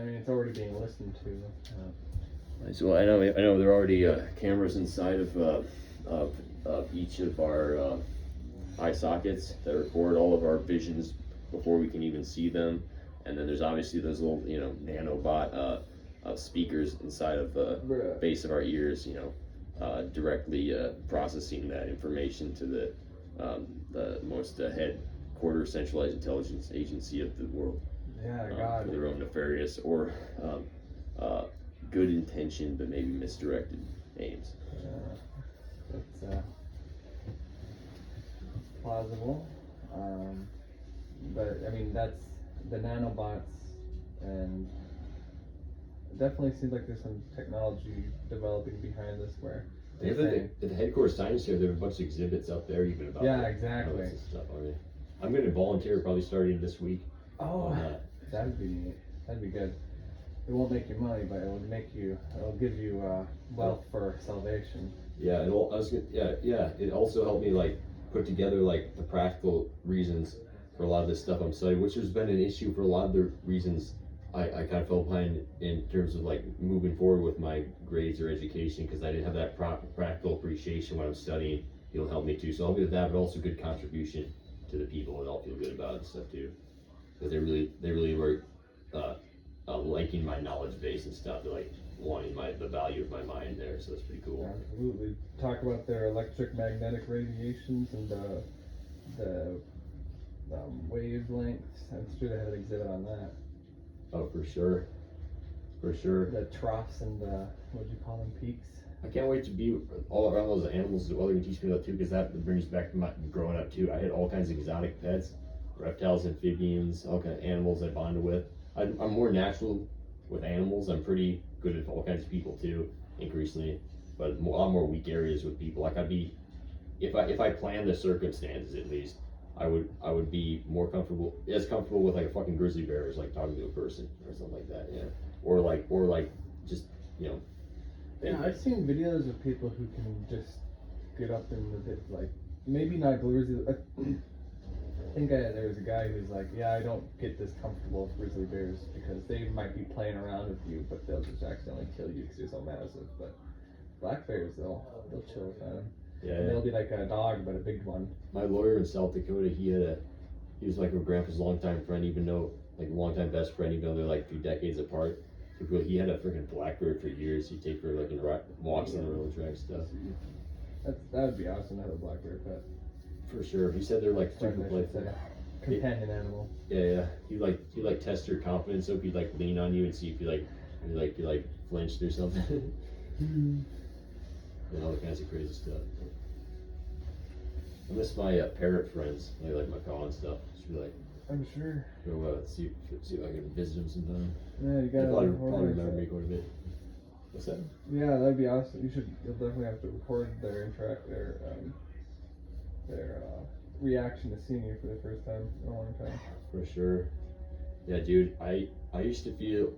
mean, it's already being listened to. So I know there are already cameras inside of each of our eye sockets that record all of our visions before we can even see them, and then there's obviously those little nanobot speakers inside of the base of our ears, directly processing that information to the most headquarters centralized intelligence agency of the world. Yeah, God. For their own nefarious or good intention but maybe misdirected aims. It's plausible, but I mean that's the nanobots, and it definitely seems like there's some technology developing behind this where At the headquarters science fair, there are a bunch of exhibits out there even about exactly stuff. I'm going to volunteer probably starting this week. Oh, that'd be neat. That'd be good. It won't make you money, but it'll give you wealth for salvation. Yeah, and it also helped me like put together like the practical reasons for a lot of this stuff I'm studying, which has been an issue for a lot of the reasons I kind of fell behind in terms of like moving forward with my grades or education, because I didn't have that practical appreciation when I'm studying. It'll help me too. So I'll be with that, but also good contribution to the people, and I'll feel good about it and stuff too. Because they really were liking my knowledge base and stuff. They're like wanting the value of my mind there, so that's pretty cool. Absolutely. Talk about their electromagnetic radiations and the wavelengths. I'm sure they had an exhibit on that. Oh, for sure. The troughs and the, what do you call them, peaks? I can't wait to be all around those animals as well. They're gonna teach me that too, because that brings back to my growing up too. I had all kinds of exotic pets, reptiles, amphibians, all kinds of animals I bonded with. I'm more natural with animals. I'm pretty good with all kinds of people too, increasingly, but a lot more weak areas with people. Like if I plan the circumstances at least, I would be more comfortable with like a fucking grizzly bear as like talking to a person or something like that, yeah. Or like just Yeah, I've seen videos of people who can just get up in the bit, like maybe not grizzly. I think there was a guy who's like, yeah, I don't get this comfortable with grizzly bears because they might be playing around with you, but they'll just accidentally kill you because you're so massive. But black bears, they'll chill with them. Yeah, and they'll be like a dog, but a big one. My lawyer in South Dakota, he was like my grandpa's longtime friend, even though like longtime best friend, even though they're like 2 decades apart. He had a freaking black bear for years. He'd take her like in walks on the railroad track stuff. That would be awesome to have a black bear pet. For sure. He said they're like super Friend, playful. Companion animal. Yeah. He like test your confidence, so he'd like lean on you and see if you flinched or something. And all kinds of crazy stuff. I miss my parrot friends. They like my call and stuff. Just be like, I'm sure. Go see if I can visit them sometime. Yeah, you gotta probably remember me quite a bit. What's that? Yeah, that'd be awesome. You'll definitely have to record their reaction to seeing you for the first time in a long time. For sure. Yeah, dude. I used to feel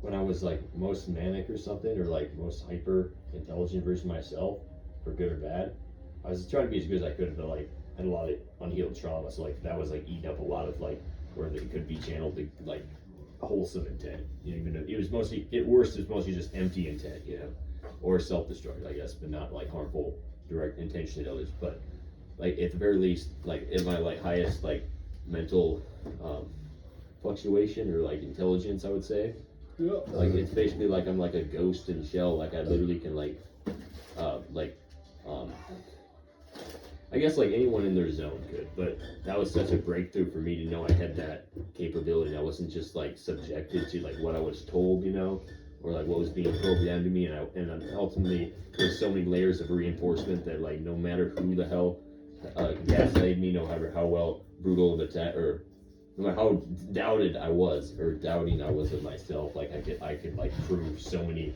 when I was like most manic or something, or like most hyper intelligent version of myself, for good or bad. I was trying to be as good as I could, but like had a lot of unhealed trauma, so like that was like eating up a lot of like where it could be channeled to like wholesome intent. Even though it was mostly just empty intent, or self-destruct, I guess, but not like harmful direct intention to others. But like at the very least, like in my like highest like mental fluctuation or like intelligence, I would say. Yeah. Like it's basically like I'm like a ghost in a shell. Like I literally can I guess like anyone in their zone could, but that was such a breakthrough for me to know I had that capability. I wasn't just like subjected to like what I was told, or like what was being programmed to me, and ultimately there's so many layers of reinforcement that like no matter who the hell gaslighted me, no matter how brutal of attack, or no matter how doubting I was of myself, like I could like prove so many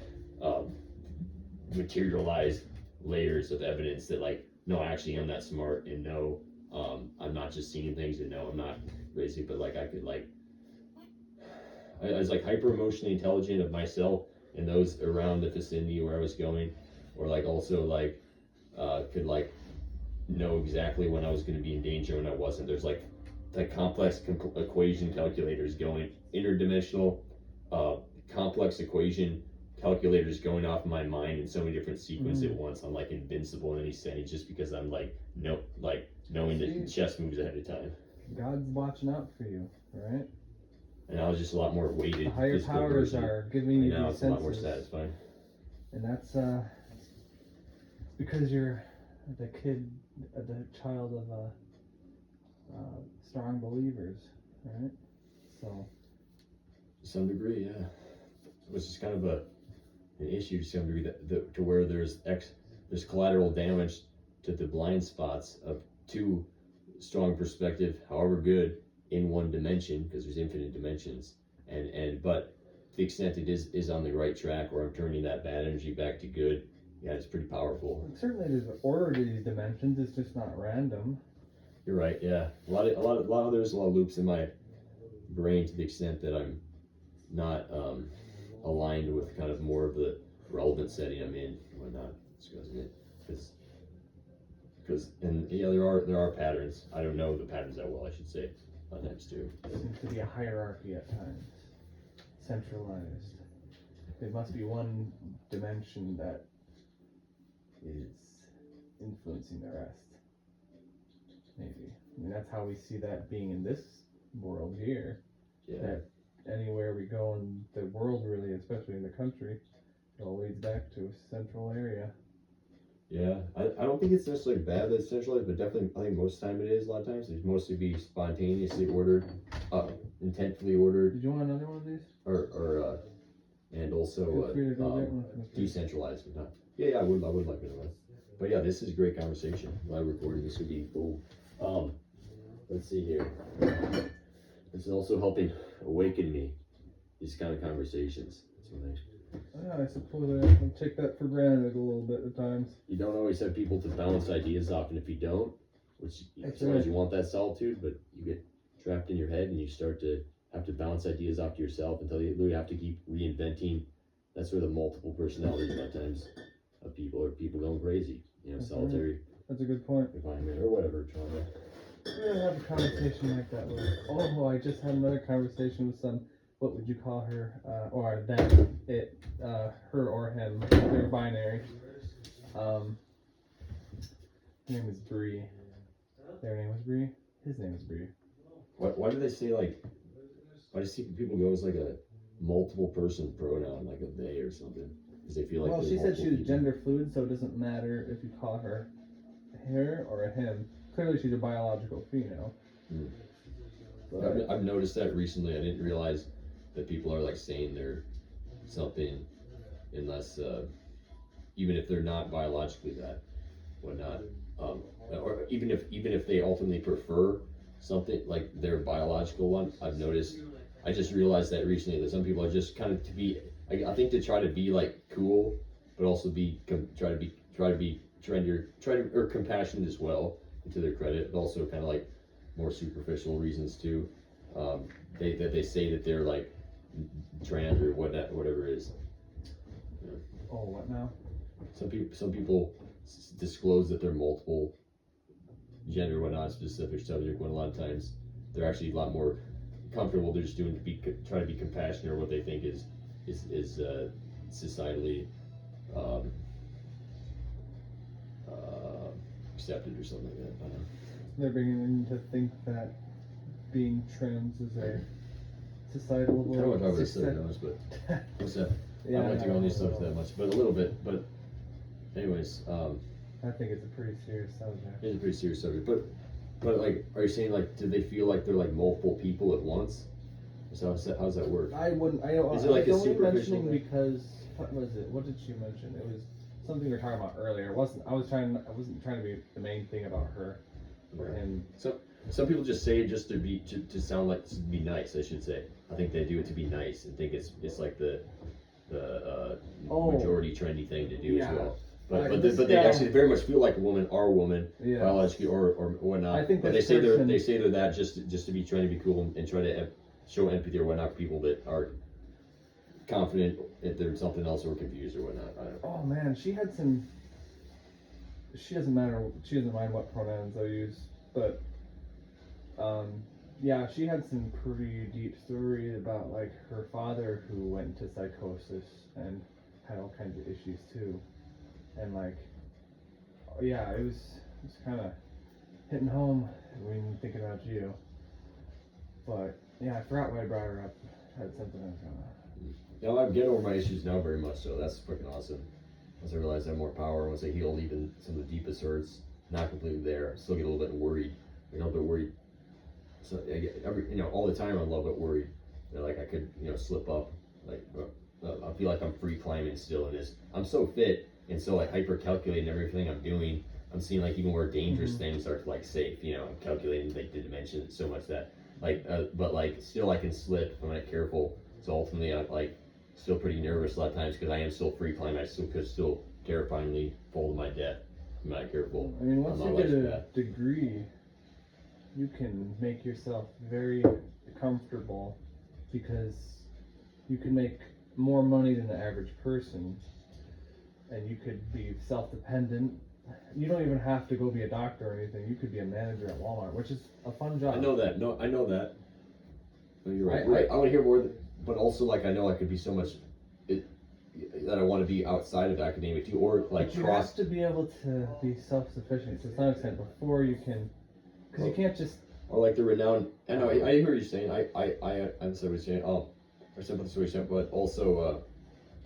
materialized layers of evidence that like, no, I actually am that smart, and no, I'm not just seeing things, and no, I'm not crazy, but like I could like, I was like hyper emotionally intelligent of myself and those around the vicinity where I was going, or like also like could like know exactly when I was going to be in danger when I wasn't. There's like that complex equation calculators going interdimensional complex equation calculators going off in my mind in so many different sequences at once. I'm like invincible in any setting just because I'm like knowing the chess moves ahead of time. God's watching out for you, right? And I was just a lot more weighted. The higher physical powers person. are giving you And now these it's a lot more senses, satisfying. and that's it's because you're the child of strong believers, right? So To some degree, yeah. Which is kind of an issue to some degree that to where there's collateral damage to the blind spots of too strong perspective, however good, in one dimension, because there's infinite dimensions, but to the extent it is on the right track, where I'm turning that bad energy back to good, yeah, it's pretty powerful. certainly there's an order to these dimensions. It's just not random. You're right, yeah. There's a lot of loops in my brain to the extent that I'm not aligned with kind of more of the relevant setting I'm in and whatnot. Because there are patterns. I don't know the patterns that well, I should say. Sometimes too. Seems to be a hierarchy at times, centralized. There must be one dimension that is influencing the rest. Maybe. I mean, that's how we see that being in this world here. Yeah. That anywhere we go in the world, really, especially in the country, it all leads back to a central area. Yeah. I don't think it's necessarily bad that it's centralized, but definitely I think most of the time it is. A lot of times it's mostly be spontaneously ordered, intentfully ordered, Did you want another one of these? and also Feel free to go get one. decentralized, but not. Yeah, I would like another one. But yeah, this is a great conversation. Live recording, this would be cool. Let's see here. This is also helping awaken me. These kind of conversations. Yeah, I suppose I take that for granted a little bit at times. You don't always have people to bounce ideas off, and if you don't, which That's sometimes right. you want that solitude, but you get trapped in your head and you start to have to bounce ideas off to yourself until you literally have to keep reinventing. That's where the multiple personalities a lot of times of people going crazy. That's Solitary That's a good point. confinement or whatever trauma. We're gonna have a conversation like that with. Oh, I just had another conversation with some. What would you call her? Or them? It. Her or him. They're binary. Her name is Bree. Their name was Bree. His name is Bree. Why do they say like? Why do people go as like a multiple person pronoun, like a they or something? Because they feel like. Well, they're she said she was multiple people. gender fluid, so it doesn't matter if you call her or a him. Clearly, she's a biological female. Hmm. But I've noticed that recently. I didn't realize that people are like saying they're something unless even if they're not biologically that whatnot, or even if they ultimately prefer something like their biological one. I've noticed. I just realized that recently that some people are just kind of I think to try to be like cool, but also try to be trendier, or compassionate as well, to their credit, but also kind of like more superficial reasons too. They say that they're like trans or whatever it is. oh, what now? Some people disclose that they're multiple gender, whatnot, specific subject, when a lot of times they're actually a lot more comfortable. They're just doing trying to be compassionate, or what they think is societally accepted or something like that. They're beginning to think that being trans is a societal I don't want to talk about this success. stuff, but what's that? Yeah, I don't like to go on these subjects that much, but a little bit. But anyways, I think it's a pretty serious subject. it's a pretty serious subject. But like, are you saying like, do they feel like they're like multiple people at once? So how's that work? I wouldn't. I don't. Is it like I was a only superficial mentioning thing? because what was it? What did she mention? It was something we were talking about earlier. It wasn't. I wasn't trying to be the main thing about her or Okay. him. Some people just say it just to sound like, to be nice, I should say. I think they do it to be nice and think it's like the majority trendy thing to do Yeah. as well. Like But this they guy- actually very much feel like a woman, are a woman, Yeah. biologically or whatnot. I think but they this say person- they say they're that just to be trying to be cool and try to show empathy or whatnot for people that are confident if they're something else or confused or whatnot. I don't know. Oh man, she had some. She doesn't matter. She doesn't mind what pronouns I use, but yeah, she had some pretty deep stories about like her father who went into psychosis and had all kinds of issues too, and like, yeah, it was kind of hitting home when you think about you. But yeah, I forgot why I brought her up. I had something I was gonna. No, I'm getting over my issues now very much so. That's freaking awesome. Once I realized I have more power, once I healed even some of the deepest hurts, not completely there. Still get a little bit worried. A little bit worried. So I get all the time I'm a little bit worried that like I could, slip up. Like I feel like I'm free climbing still in this. I'm so fit and so like hyper calculating everything I'm doing. I'm seeing like even where dangerous things are like safe. I'm calculating like the dimension so much that like, but like still I can slip if I'm not careful. So ultimately I'm like still pretty nervous a lot of times because I am still free climbing. I still could still terrifyingly fall to my death if I'm not careful. I mean, once on you my get life's a path. degree, you can make yourself very comfortable because you can make more money than the average person, and you could be self-dependent. You don't even have to go be a doctor or anything. You could be a manager at Walmart, which is a fun job. I know that. No, I know that. No, you're right. I I want to hear more, but also like I know I could be so much that I want to be outside of academia too, or like But you cross. have to be able to be self-sufficient to some extent before you can, because you can't just. Or like the renowned. I know. I hear what you're saying. I understand what you're saying. Or sympathize with what you're saying, but also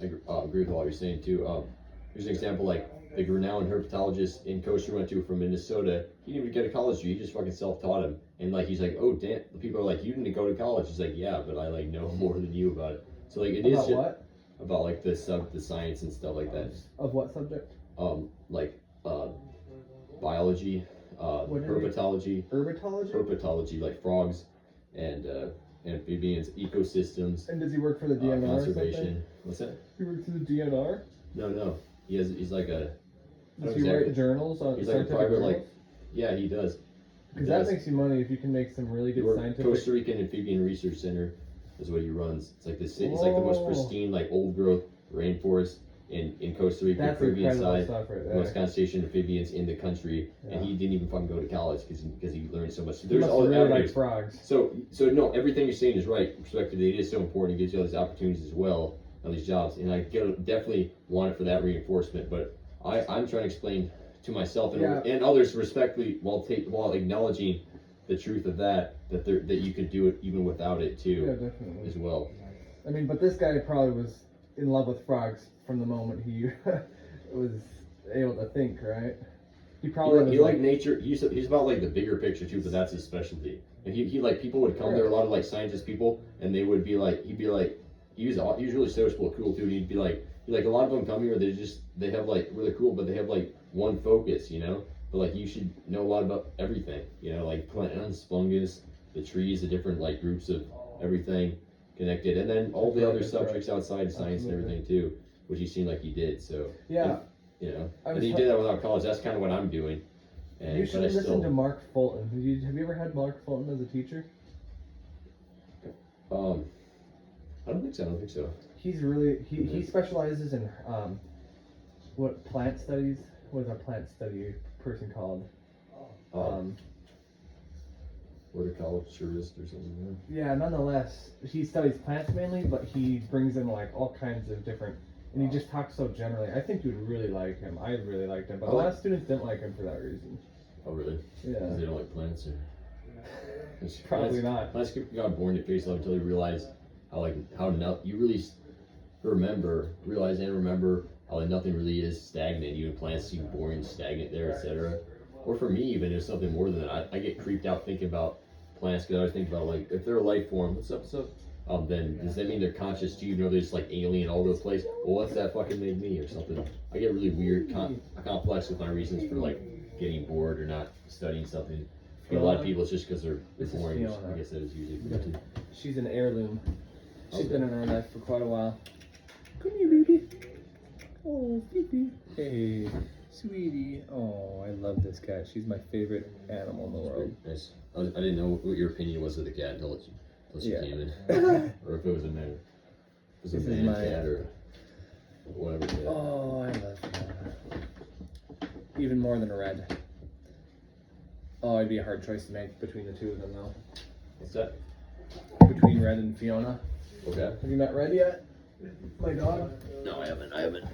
I agree with all you're saying too. Here's an example like the renowned herpetologist in Costa went to from Minnesota. He didn't even get a college degree. He just fucking self-taught him. And like he's like, oh damn. The people are like, you didn't go to college. He's like, yeah, but I like know more than you about it. So like it is About just what? about like the science and stuff like that. Of what subject? Like biology, What is it? herpetology, Herpetology? like frogs and amphibians, ecosystems, And does he work for the DNR or something? conservation. What's that? He works for the DNR? No. He's like a. I Does don't he exactly- write journals on He's like a scientific private, journals? like, Yeah, he does. Because that makes you money if you can make some really good scientific. Costa Rican Amphibian Research Center is what he runs. It's like this. It's like the most Oh. pristine, like old growth rainforest in Costa Rica, That's Caribbean incredible side. stuff right The there. most concentration of amphibians in the country, Yeah. and he didn't even fucking go to college because he learned so much. He There's must all the really like avenues. frogs. So no, everything you're saying is right. Respectively, it is so important. It gives you all these opportunities as well, all these jobs, and I definitely want it for that reinforcement. But I'm trying to explain to myself and others respectfully while acknowledging the truth of that you could do it even without it too, Yeah, definitely. as well. I mean, but this guy probably was in love with frogs from the moment he was able to think, right? He probably was He like nature. He's about like the bigger picture too, but that's his specialty. And he like people would come there, a lot of like scientist people, and they would be like, he was really sociable, cool too. And he'd be like a lot of them come here, they have like really cool, but they have like one focus, But like you should know a lot about everything, like plants, fungus, the trees, the different like groups of everything connected, and then all the other subjects outside science and everything too, which he seemed like he did. So Yeah. and he did that without college. That's kind of what I'm doing. And You should but I listen still, to Mark Fulton. Have you ever had Mark Fulton as a teacher? I don't think so. He's really he specializes in what plant studies? What is our plant study person called? Horticulturist or something. Yeah, nonetheless, he studies plants mainly, but he brings in like all kinds of different, and he just talks so generally. I think you'd really like him. I really liked him, but a lot of students didn't like him for that reason. Oh really? Yeah. Because they don't like plants, or Probably not. Plants got born to face love until you realize you really realize and remember how like nothing really is stagnant. Even plants seem boring, stagnant there, etc. Or for me, even there's something more than that. I get creeped out thinking about plants because I always think about like if they're a life form, what's up? Then does that mean they're conscious too? They're just like alien all over the place. Well, what's that fucking made me or something? I get really weird, complex with my reasons for like getting bored or not studying something. For a lot of people, it's just because they're This is boring. Fiona. I guess that is usually for me. She's an heirloom. She's Okay. been in our life for quite a while. Come here, baby. Oh, baby. Hey, sweetie. Oh, I love this cat. She's my favorite animal in the world. Nice. I didn't know what your opinion was of the cat until she Yeah. came in, or if it was a man. If it was a This is man my- cat or whatever. Cat. Oh, I love that. Even more than a red. Oh, it'd be a hard choice to make between the two of them, though. What's that? between Red and Fiona. Okay. Have you met Red yet? My dog. No, I haven't.